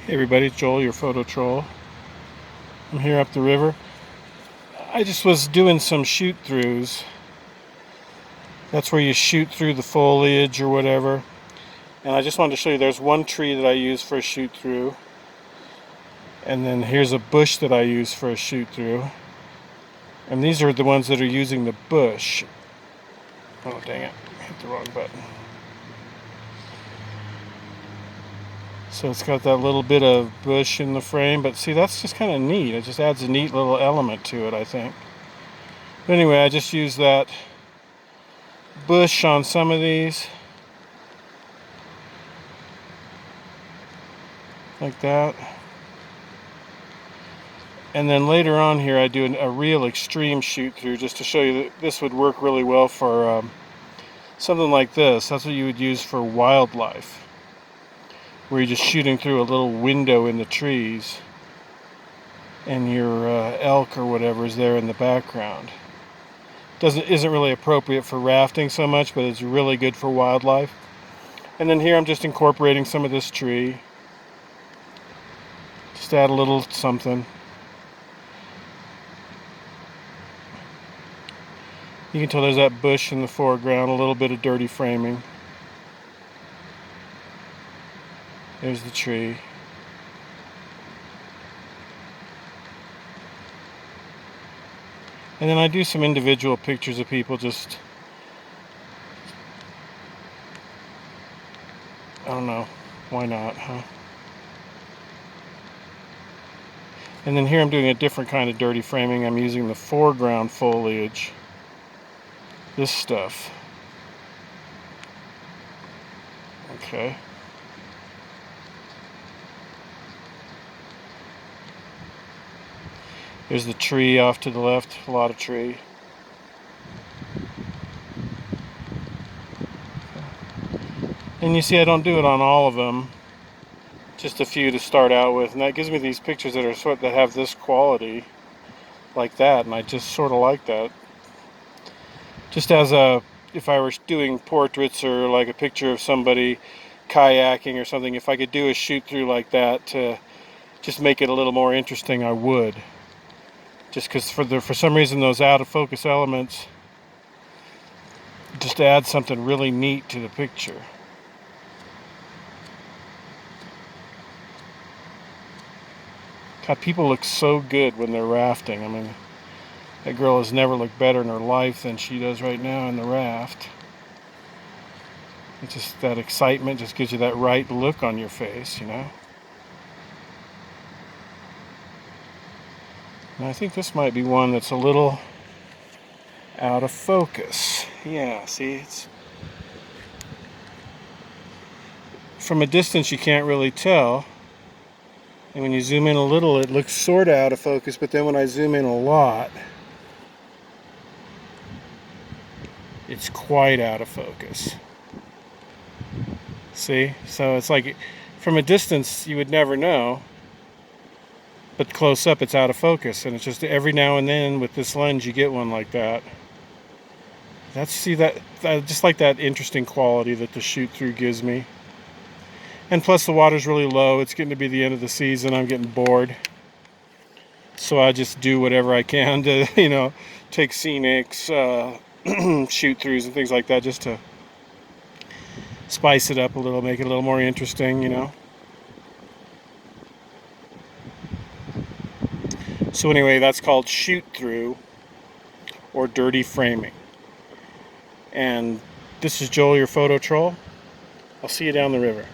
Hey everybody, it's Joel, your photo troll. I'm here up the river. I just was doing some shoot throughs. That's where you shoot through the foliage or whatever. And I just wanted to show you there's one tree that I use for a shoot through. And then here's a bush that I use for a shoot through. And these are the ones that are using the bush. Oh dang it, I hit the wrong button. So it's got that little bit of bush in the frame, but see, that's just kind of neat. It just adds a neat little element to it, I think. But anyway, I just use that bush on some of these. Like that. And then later on here I do a real extreme shoot through just to show you that this would work really well for something like this. That's what you would use for wildlife, where you're just shooting through a little window in the trees and your elk or whatever is there in the background. Isn't really appropriate for rafting so much, but it's really good for wildlife. And then here I'm just incorporating some of this tree. Just add a little something. You can tell there's that bush in the foreground, a little bit of dirty framing. There's the tree. And then I do some individual pictures of people just, I don't know, why not, huh? And then here I'm doing a different kind of dirty framing. I'm using the foreground foliage. This stuff. Okay. There's the tree off to the left, a lot of tree. And you see I don't do it on all of them, just a few to start out with, and that gives me these pictures that are that have this quality like that, and I just sort of like that. Just as if I were doing portraits or like a picture of somebody kayaking or something, if I could do a shoot through like that to just make it a little more interesting, I would. Just because for some reason those out of focus elements just add something really neat to the picture. God, people look so good when they're rafting. I mean, that girl has never looked better in her life than she does right now in the raft. It's just that excitement just gives you that right look on your face, you know? And I think this might be one that's a little out of focus. Yeah, see, it's from a distance you can't really tell. And when you zoom in a little, it looks sort of out of focus, but then when I zoom in a lot, it's quite out of focus. See? So it's like, from a distance, you would never know, but close up, it's out of focus. And it's just every now and then with this lens, you get one like that. See that just like that interesting quality that the shoot through gives me. And plus the water's really low. It's getting to be the end of the season. I'm getting bored. So I just do whatever I can to, take scenics, shoot throughs and things like that, just to spice it up a little, make it a little more interesting, So anyway, that's called shoot through or dirty framing. And this is Joel, your photo troll. I'll see you down the river.